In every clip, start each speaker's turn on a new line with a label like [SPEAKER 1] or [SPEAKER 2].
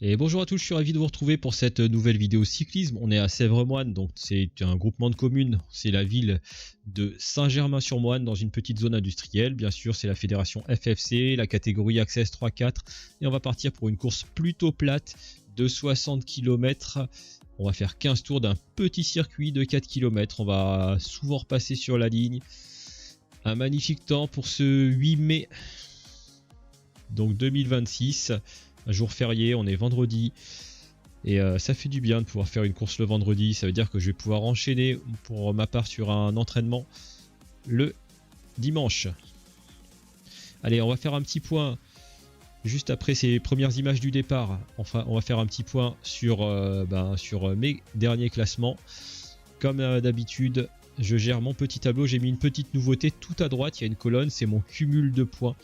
[SPEAKER 1] Et bonjour à tous, je suis ravi de vous retrouver pour cette nouvelle vidéo cyclisme. On est à Sèvres-Moine, donc c'est un groupement de communes. C'est la ville de Saint-Germain-sur-Moine dans une petite zone industrielle. Bien sûr, c'est la fédération FFC, la catégorie Access 3-4. Et on va partir pour une course plutôt plate de 60 km. On va faire 15 tours d'un petit circuit de 4 km. On va souvent repasser sur la ligne. Un magnifique temps pour ce 8 mai, donc 2026. Un jour férié, on est vendredi et ça fait du bien de pouvoir faire une course le vendredi. Ça veut dire que je vais pouvoir enchaîner pour ma part sur un entraînement le dimanche. Allez, on va faire un petit point juste après ces premières images du départ. Enfin, on va faire un petit point sur mes derniers classements. Comme d'habitude, je gère mon petit tableau. J'ai mis une petite nouveauté tout à droite. Il y a une colonne, c'est mon cumul de points.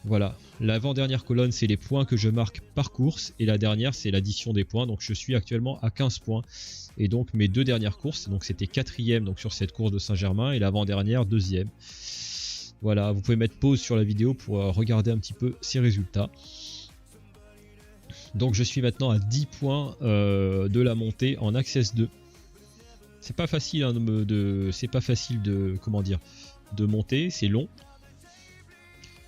[SPEAKER 1] Voilà, l'avant-dernière colonne, c'est les points que je marque par course, et la dernière, c'est l'addition des points. Donc je suis actuellement à 15 points, et donc mes deux dernières courses, donc c'était 4e donc sur cette course de Saint-Germain, et l'avant-dernière 2e. Voilà, vous pouvez mettre pause sur la vidéo pour regarder un petit peu ces résultats. Donc je suis maintenant à 10 points de la montée en Access 2. C'est pas facile hein, de monter, c'est long.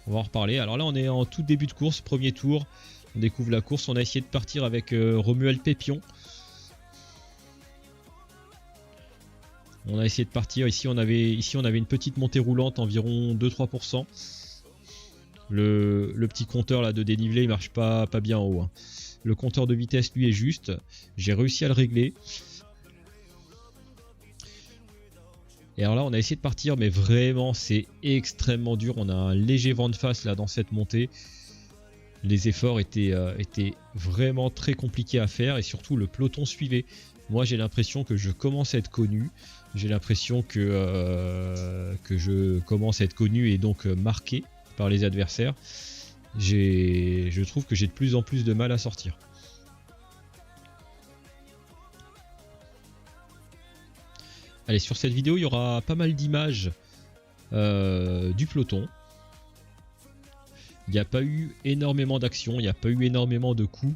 [SPEAKER 1] On va en reparler. Alors là, on est en tout début de course, premier tour. On découvre la course. On a essayé de partir avec Romuald Pépion. On a essayé de partir. Ici, on avait une petite montée roulante, environ 2-3%. Le petit compteur là de dénivelé, il marche pas bien en haut. Hein. Le compteur de vitesse, lui, est juste. J'ai réussi à le régler. Et alors là, on a essayé de partir, mais vraiment, c'est extrêmement dur. On a un léger vent de face là dans cette montée. Les efforts étaient vraiment très compliqués à faire et surtout le peloton suivait. Moi, j'ai l'impression que je commence à être connu. J'ai l'impression que je commence à être connu et donc marqué par les adversaires. Je trouve que j'ai de plus en plus de mal à sortir. Allez, sur cette vidéo, il y aura pas mal d'images du peloton. Il n'y a pas eu énormément d'actions, il n'y a pas eu énormément de coups.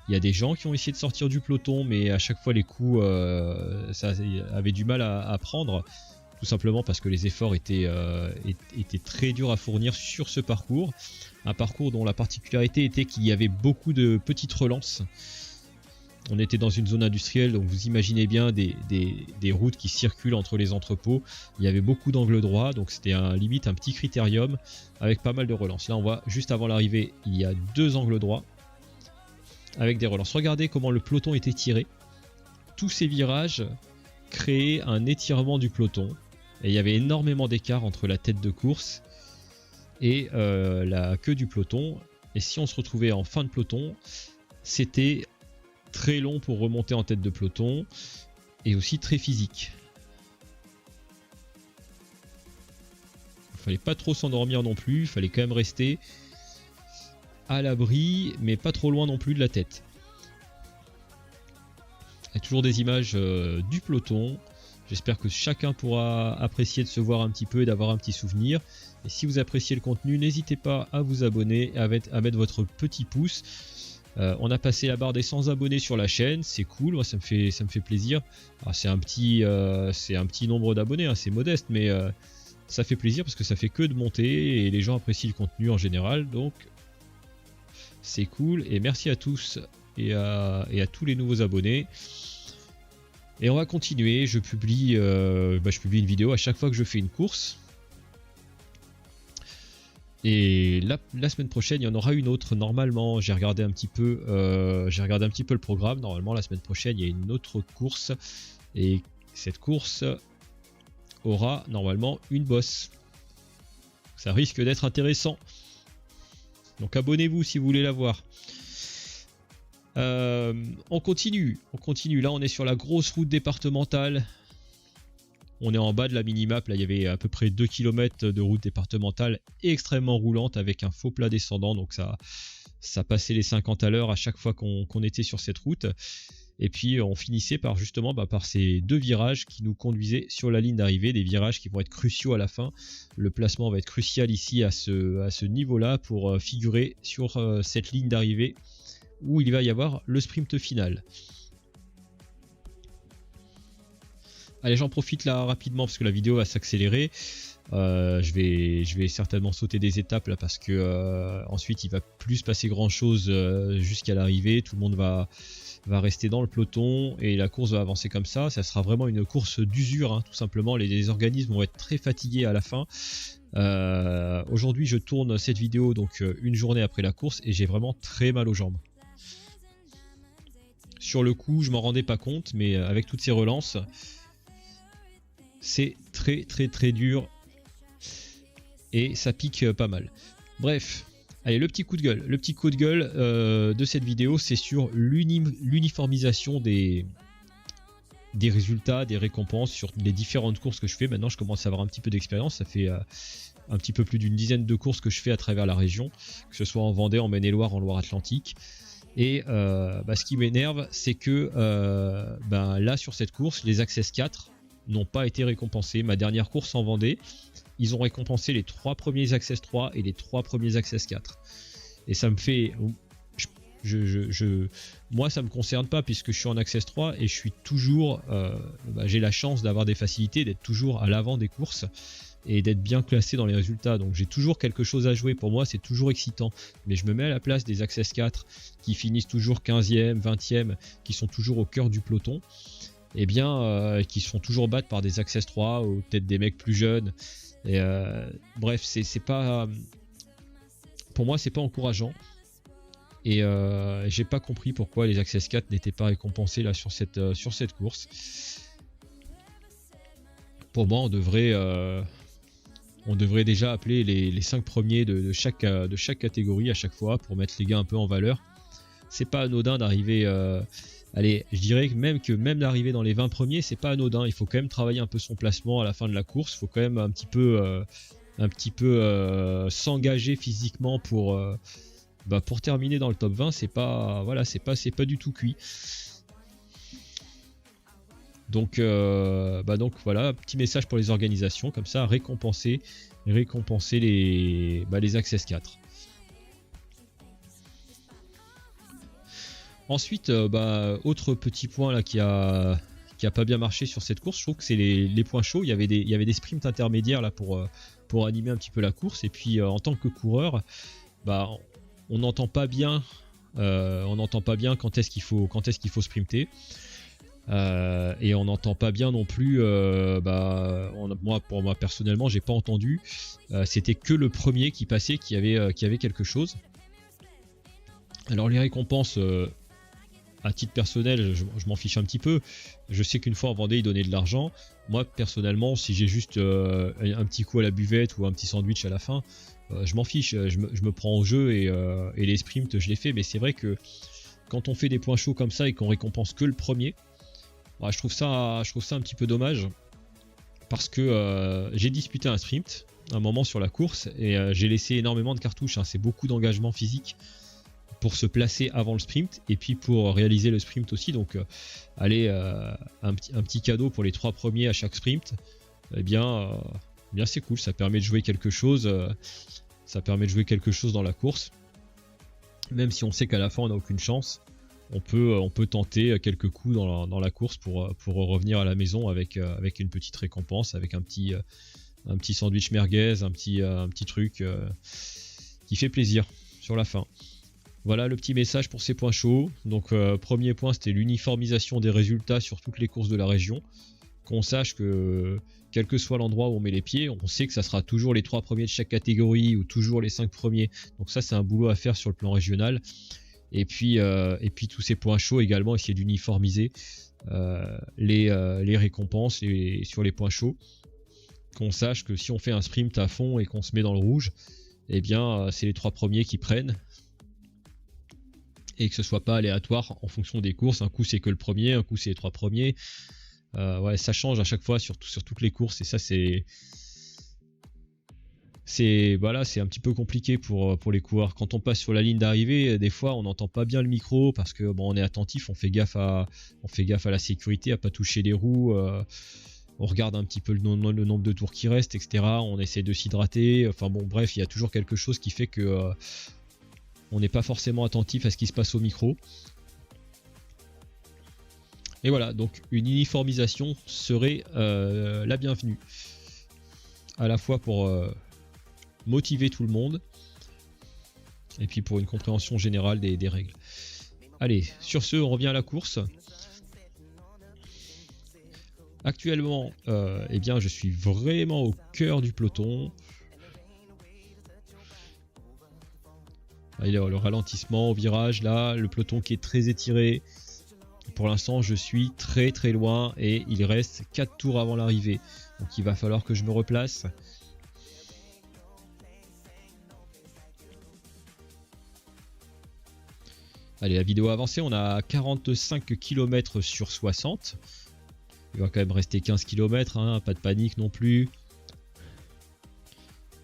[SPEAKER 1] Il y a des gens qui ont essayé de sortir du peloton, mais à chaque fois les coups, ça avait du mal à prendre. Tout simplement parce que les efforts étaient très durs à fournir sur ce parcours. Un parcours dont la particularité était qu'il y avait beaucoup de petites relances. On était dans une zone industrielle, donc vous imaginez bien des routes qui circulent entre les entrepôts. Il y avait beaucoup d'angles droits, donc c'était limite un petit critérium avec pas mal de relances. Là, on voit juste avant l'arrivée, il y a 2 angles droits avec des relances. Regardez comment le peloton était tiré. Tous ces virages créaient un étirement du peloton. Et il y avait énormément d'écart entre la tête de course et la queue du peloton. Et si on se retrouvait en fin de peloton, c'était très long pour remonter en tête de peloton et aussi très physique. Il fallait pas trop s'endormir non plus, il fallait quand même rester à l'abri mais pas trop loin non plus de la tête. Il y a toujours des images du peloton. J'espère que chacun pourra apprécier de se voir un petit peu et d'avoir un petit souvenir. Et si vous appréciez le contenu, n'hésitez pas à vous abonner, à mettre votre petit pouce. On a passé la barre des 100 abonnés sur la chaîne, c'est cool, moi ça me fait plaisir. C'est un petit nombre d'abonnés, hein, c'est modeste, mais ça fait plaisir parce que ça fait que de monter et les gens apprécient le contenu en général, donc c'est cool. Et merci à tous et à tous les nouveaux abonnés. Et on va continuer, je publie une vidéo à chaque fois que je fais une course. Et la semaine prochaine, il y en aura une autre. Normalement, j'ai regardé un petit peu le programme. Normalement, la semaine prochaine, il y a une autre course. Et cette course aura normalement une bosse. Ça risque d'être intéressant. Donc abonnez-vous si vous voulez la voir. On continue. Là, on est sur la grosse route départementale. On est en bas de la minimap, là il y avait à peu près 2 km de route départementale extrêmement roulante avec un faux plat descendant, donc ça passait les 50 à l'heure à chaque fois qu'on était sur cette route. Et puis on finissait par ces 2 virages qui nous conduisaient sur la ligne d'arrivée, des virages qui vont être cruciaux à la fin. Le placement va être crucial ici à ce niveau-là pour figurer sur cette ligne d'arrivée où il va y avoir le sprint final. Allez, j'en profite là rapidement parce que la vidéo va s'accélérer. Je vais certainement sauter des étapes là parce que ensuite il va plus se passer grand chose jusqu'à l'arrivée. Tout le monde va rester dans le peloton et la course va avancer comme ça. Ça sera vraiment une course d'usure, hein, tout simplement. Les organismes vont être très fatigués à la fin. Aujourd'hui je tourne cette vidéo donc une journée après la course et j'ai vraiment très mal aux jambes. Sur le coup je m'en rendais pas compte, mais avec toutes ces relances c'est très dur et ça pique pas mal. Bref, allez, le petit coup de gueule. Le petit coup de gueule de cette vidéo, c'est sur l'uniformisation des résultats, des récompenses sur les différentes courses que je fais. Maintenant, je commence à avoir un petit peu d'expérience. Ça fait un petit peu plus d'une dizaine de courses que je fais à travers la région, que ce soit en Vendée, en Maine-et-Loire, en Loire-Atlantique. Et ce qui m'énerve, c'est que là, sur cette course, les Access 4 n'ont pas été récompensés. Ma dernière course en Vendée, ils ont récompensé les 3 premiers Access 3 et les 3 premiers Access 4. Et ça me fait... moi ça me concerne pas puisque je suis en Access 3 et je suis toujours... j'ai la chance d'avoir des facilités, d'être toujours à l'avant des courses et d'être bien classé dans les résultats. Donc j'ai toujours quelque chose à jouer. Pour moi c'est toujours excitant. Mais je me mets à la place des Access 4 qui finissent toujours 15e, 20e, qui sont toujours au cœur du peloton. Et bien qui se font toujours battre par des Access 3 ou peut-être des mecs plus jeunes. Et bref, c'est pas... Pour moi c'est pas encourageant. Et j'ai pas compris pourquoi les Access 4 n'étaient pas récompensés là sur cette course. Pour moi on devrait déjà appeler les 5 premiers de chaque catégorie à chaque fois pour mettre les gars un peu en valeur. C'est pas anodin d'arriver... allez, je dirais que même d'arriver dans les 20 premiers, c'est pas anodin. Il faut quand même travailler un peu son placement à la fin de la course. Il faut quand même un petit peu s'engager physiquement pour terminer dans le top 20. C'est pas du tout cuit. Donc voilà, petit message pour les organisations, comme ça, récompenser les Access 4. Ensuite, autre petit point là qui a pas bien marché sur cette course, je trouve que c'est les points chauds. Il y avait des sprints intermédiaires là pour animer un petit peu la course. Et puis en tant que coureur, on n'entend pas bien quand est-ce qu'il faut sprinter. Et on n'entend pas bien non plus. Pour moi personnellement, j'ai pas entendu. C'était que le premier qui passait qui avait quelque chose. Alors les récompenses. À titre personnel, je m'en fiche un petit peu. Je sais qu'une fois en Vendée, ils donnaient de l'argent. Moi, personnellement, si j'ai juste un petit coup à la buvette ou un petit sandwich à la fin, je m'en fiche. Je me prends au jeu et les sprints, je les fais. Mais c'est vrai que quand on fait des points chauds comme ça et qu'on récompense que le premier, je trouve ça un petit peu dommage. Parce que j'ai disputé un sprint un moment sur la course et j'ai laissé énormément de cartouches. C'est beaucoup d'engagement physique pour se placer avant le sprint et puis pour réaliser le sprint aussi. Donc un petit cadeau pour les 3 premiers à chaque sprint, bien c'est cool, ça permet de jouer quelque chose dans la course, même si on sait qu'à la fin on n'a aucune chance. On peut tenter quelques coups dans la course pour revenir à la maison avec une petite récompense, avec un petit sandwich merguez, un petit truc qui fait plaisir sur la fin. Voilà le petit message pour ces points chauds. Donc premier point, c'était l'uniformisation des résultats sur toutes les courses de la région. Qu'on sache que quel que soit l'endroit où on met les pieds, on sait que ça sera toujours les 3 premiers de chaque catégorie ou toujours les 5 premiers. Donc ça c'est un boulot à faire sur le plan régional. Et puis tous ces points chauds également, essayer d'uniformiser les récompenses sur les points chauds. Qu'on sache que si on fait un sprint à fond et qu'on se met dans le rouge, eh bien c'est les 3 premiers qui prennent. Et que ce soit pas aléatoire en fonction des courses. Un coup c'est que le premier, un coup c'est les 3 premiers. Ça change à chaque fois sur toutes les courses. Et ça c'est un petit peu compliqué pour les coureurs. Quand on passe sur la ligne d'arrivée, des fois on n'entend pas bien le micro parce que on est attentif, on fait gaffe à la sécurité, à pas toucher les roues. On regarde un petit peu le nombre de tours qui restent, etc. On essaie de s'hydrater. Enfin bon, bref, il y a toujours quelque chose qui fait que On n'est pas forcément attentif à ce qui se passe au micro. Et voilà, donc une uniformisation serait la bienvenue. À la fois pour motiver tout le monde, et puis pour une compréhension générale des règles. Allez, sur ce, on revient à la course. Actuellement, eh bien, je suis vraiment au cœur du peloton. Allez, le ralentissement au virage, là, le peloton qui est très étiré. Pour l'instant, je suis très très loin et il reste 4 tours avant l'arrivée. Donc il va falloir que je me replace. Allez, la vidéo a avancé, on a 45 km sur 60. Il va quand même rester 15 km, hein, pas de panique non plus.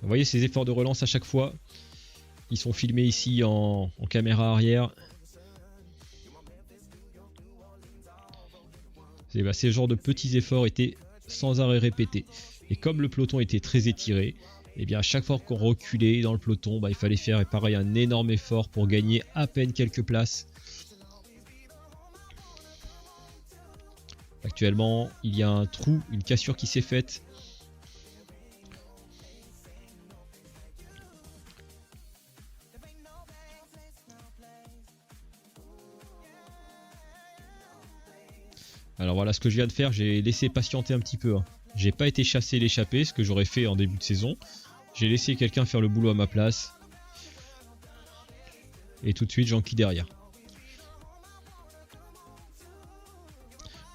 [SPEAKER 1] Vous voyez ces efforts de relance à chaque fois. Ils sont filmés ici en caméra arrière. Ces genres de petits efforts étaient sans arrêt répétés. Et comme le peloton était très étiré, et bien à chaque fois qu'on reculait dans le peloton, il fallait faire pareil un énorme effort pour gagner à peine quelques places. Actuellement, il y a un trou, une cassure qui s'est faite. Alors voilà ce que je viens de faire, j'ai laissé patienter un petit peu. J'ai pas été chasser l'échappée, ce que j'aurais fait en début de saison. J'ai laissé quelqu'un faire le boulot à ma place. Et tout de suite, j'enquille derrière.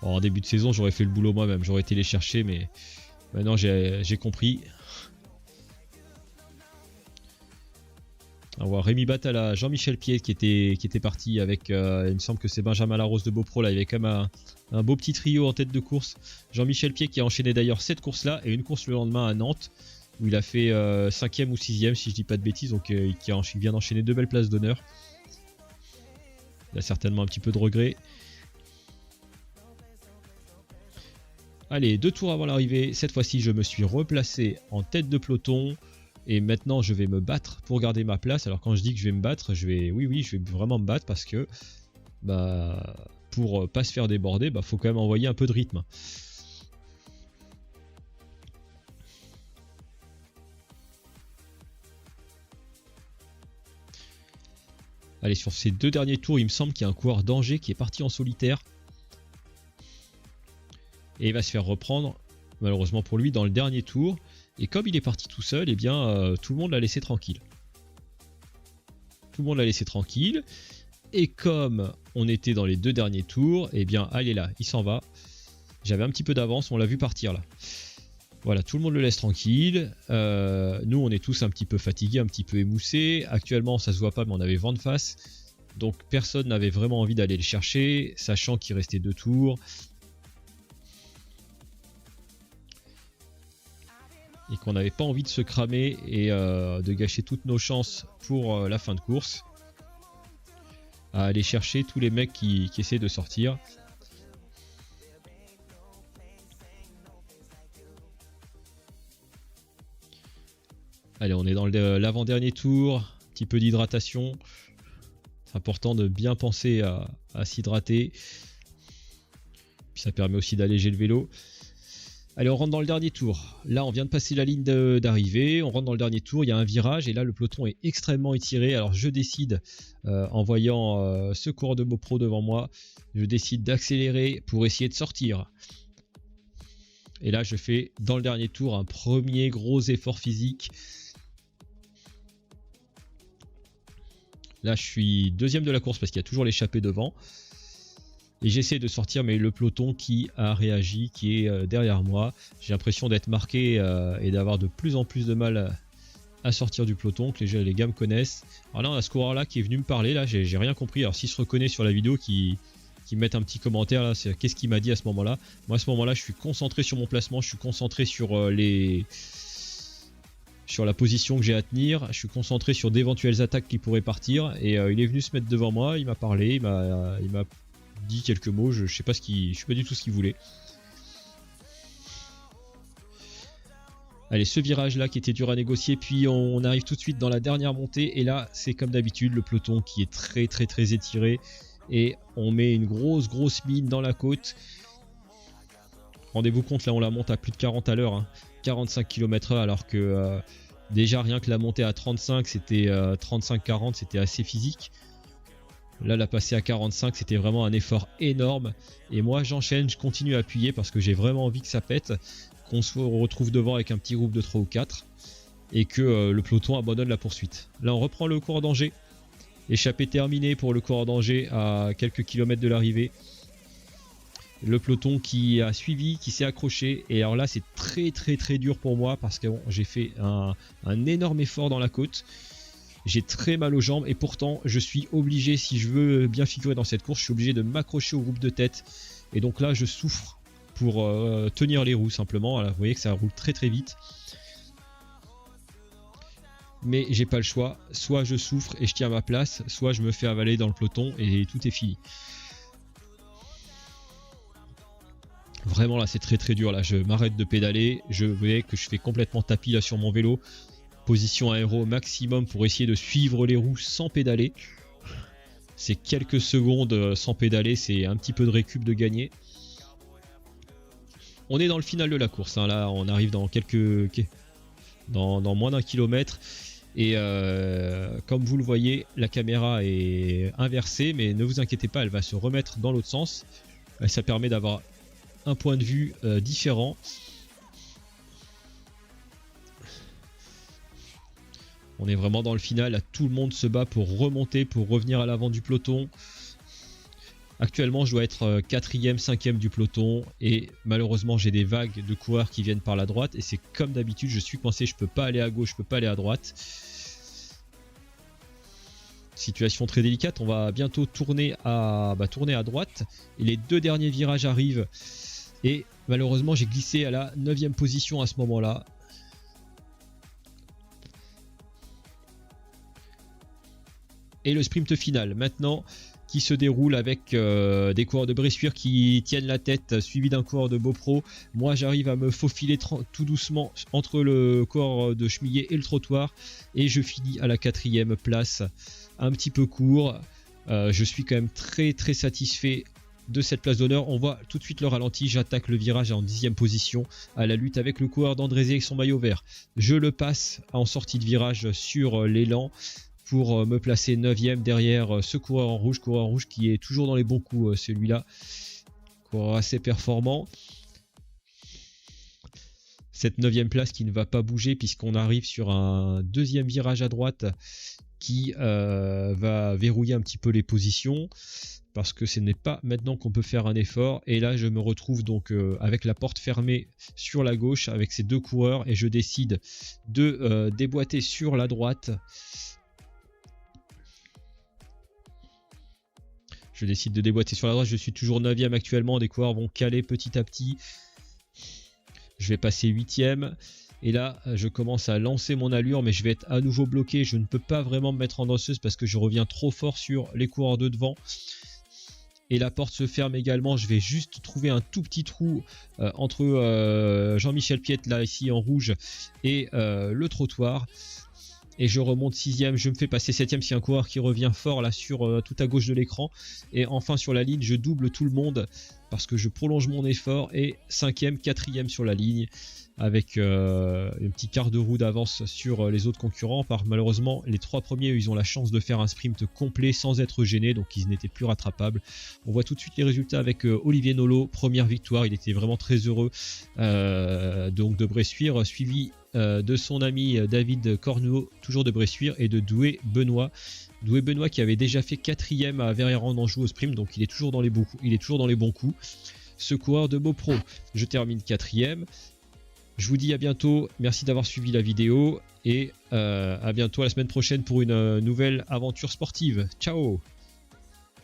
[SPEAKER 1] Bon, en début de saison, j'aurais fait le boulot moi-même. J'aurais été les chercher, mais maintenant j'ai compris. On voit Rémi Batala, Jean-Michel Pied qui était parti avec, il me semble que c'est Benjamin Larose de Beaupro, là, il y avait quand même un beau petit trio en tête de course. Jean-Michel Pied qui a enchaîné d'ailleurs cette course-là et une course le lendemain à Nantes, où il a fait 5e ou 6e si je dis pas de bêtises, donc il vient d'enchaîner 2 belles places d'honneur. Il a certainement un petit peu de regret. Allez, 2 tours avant l'arrivée, cette fois-ci je me suis replacé en tête de peloton. Et maintenant je vais me battre pour garder ma place. Alors quand je dis que je vais me battre, je vais vraiment me battre parce que pour pas se faire déborder, faut quand même envoyer un peu de rythme. Allez, sur ces 2 derniers tours, il me semble qu'il y a un coureur d'Angers qui est parti en solitaire. Et il va se faire reprendre, malheureusement pour lui, dans le dernier tour. Et comme il est parti tout seul, eh bien, tout le monde l'a laissé tranquille. Tout le monde l'a laissé tranquille. Et comme on était dans les 2 derniers tours, eh bien, allez là, il s'en va. J'avais un petit peu d'avance, on l'a vu partir là. Voilà, tout le monde le laisse tranquille. Nous, on est tous un petit peu fatigués, un petit peu émoussés. Actuellement, ça se voit pas, mais on avait vent de face. Donc, personne n'avait vraiment envie d'aller le chercher, sachant qu'il restait 2 tours. Et qu'on n'avait pas envie de se cramer et de gâcher toutes nos chances pour la fin de course. À aller chercher tous les mecs qui essaient de sortir. Allez, on est dans l'avant-dernier tour. Un petit peu d'hydratation. C'est important de bien penser à s'hydrater. Puis ça permet aussi d'alléger le vélo. Allez, on rentre dans le dernier tour. Là, on vient de passer la ligne d'arrivée. On rentre dans le dernier tour. Il y a un virage et là, le peloton est extrêmement étiré. Alors, je décide, en voyant ce coureur de Beaupro devant moi, je décide d'accélérer pour essayer de sortir. Et là, je fais dans le dernier tour un premier gros effort physique. Là, je suis 2e de la course parce qu'il y a toujours l'échappée devant. Et j'essaie de sortir, mais le peloton qui a réagi, qui est derrière moi. J'ai l'impression d'être marqué et d'avoir de plus en plus de mal à sortir du peloton, que les gars me connaissent. Alors là, on a ce coureur-là qui est venu me parler, là, j'ai rien compris. Alors s'il se reconnaît sur la vidéo, qui mette un petit commentaire, là, c'est qu'est-ce qu'il m'a dit à ce moment-là. Moi, à ce moment-là, je suis concentré sur mon placement, je suis concentré sur sur la position que j'ai à tenir, je suis concentré sur d'éventuelles attaques qui pourraient partir. Et il est venu se mettre devant moi, il m'a parlé, il m'a dit quelques mots, je sais pas je sais pas du tout ce qu'il voulait. Allez, ce virage là qui était dur à négocier, puis on arrive tout de suite dans la dernière montée et là c'est comme d'habitude le peloton qui est très étiré et on met une grosse mine dans la côte. Rendez-vous compte, là on la monte à plus de 40 à l'heure, hein, 45 km/h, alors que déjà rien que la montée à 35 c'était 35-40, c'était assez physique. Là la passer à 45 c'était vraiment un effort énorme et moi j'enchaîne, je continue à appuyer parce que j'ai vraiment envie que ça pète, qu'on se retrouve devant avec un petit groupe de 3 ou 4 et que le peloton abandonne la poursuite. Là on reprend le coureur d'Angers, échappée terminée pour le coureur d'Angers à quelques kilomètres de l'arrivée. Le peloton qui a suivi, qui s'est accroché, et alors là c'est très dur pour moi parce que bon, j'ai fait un énorme effort dans la côte, j'ai très mal aux jambes et pourtant je suis obligé, si je veux bien figurer dans cette course, je suis obligé de m'accrocher au groupe de tête et donc là je souffre pour tenir les roues simplement. Alors, vous voyez que ça roule très vite, mais j'ai pas le choix, soit je souffre et je tiens ma place, soit je me fais avaler dans le peloton et tout est fini. Vraiment là c'est très dur, là je m'arrête de pédaler, je vois que je fais complètement tapis là sur mon vélo, position aéro maximum pour essayer de suivre les roues sans pédaler. C'est quelques secondes sans pédaler, c'est un petit peu de récup de gagner. On est dans le final de la course, hein. Là on arrive dans dans moins d'un kilomètre et comme vous le voyez la caméra est inversée, mais ne vous inquiétez pas, elle va se remettre dans l'autre sens, ça permet d'avoir un point de vue différent. On est vraiment dans le final, là, tout le monde se bat pour remonter, pour revenir à l'avant du peloton. Actuellement je dois être 4e, 5e du peloton et malheureusement j'ai des vagues de coureurs qui viennent par la droite et c'est comme d'habitude, je suis coincé, je peux pas aller à gauche, je peux pas aller à droite. Situation très délicate, on va bientôt tourner à droite et les deux derniers virages arrivent. Et malheureusement j'ai glissé à la 9e position à ce moment là. Et le sprint final maintenant qui se déroule avec des coureurs de Bressuire qui tiennent la tête, suivi d'un coureur de Beaupro. Moi j'arrive à me faufiler tout doucement entre le coureur de Schmillet et le trottoir et je finis à la 4e place, un petit peu court. Je suis quand même très satisfait de cette place d'honneur. On voit tout de suite le ralenti, j'attaque le virage en 10e position à la lutte avec le coureur d'Andrézé avec son maillot vert. Je le passe en sortie de virage sur l'élan pour me placer 9e derrière ce coureur en rouge qui est toujours dans les bons coups, celui-là, coureur assez performant. Cette 9e place qui ne va pas bouger puisqu'on arrive sur un deuxième virage à droite qui va verrouiller un petit peu les positions, parce que ce n'est pas maintenant qu'on peut faire un effort. Et là je me retrouve donc avec la porte fermée sur la gauche avec ces deux coureurs et je décide de déboîter sur la droite. Je suis toujours 9e actuellement, des coureurs vont caler petit à petit. Je vais passer 8e. Et là, je commence à lancer mon allure, mais je vais être à nouveau bloqué. Je ne peux pas vraiment me mettre en danseuse parce que je reviens trop fort sur les coureurs de devant. Et la porte se ferme également. Je vais juste trouver un tout petit trou entre Jean-Michel Piette, là, ici en rouge, et le trottoir. Et je remonte 6e, je me fais passer 7e, c'est un coureur qui revient fort là sur tout à gauche de l'écran. Et enfin sur la ligne, je double tout le monde parce que je prolonge mon effort. Et 5e, 4e sur la ligne avec un petit quart de roue d'avance sur les autres concurrents. Malheureusement, les 3 premiers, ils ont la chance de faire un sprint complet sans être gênés, donc ils n'étaient plus rattrapables. On voit tout de suite les résultats avec Olivier Nolot, première victoire, il était vraiment très heureux donc de Bressuire, suivi de son ami David Cornuau, toujours de Bressuire, et de Doué Benoît. Doué Benoît qui avait déjà fait 4e à Verreyrand d'Anjou au sprint, donc il est toujours dans les bons coups. Ce coureur de Beaupro, je termine 4e. Je vous dis à bientôt, merci d'avoir suivi la vidéo et à bientôt la semaine prochaine pour une nouvelle aventure sportive. Ciao!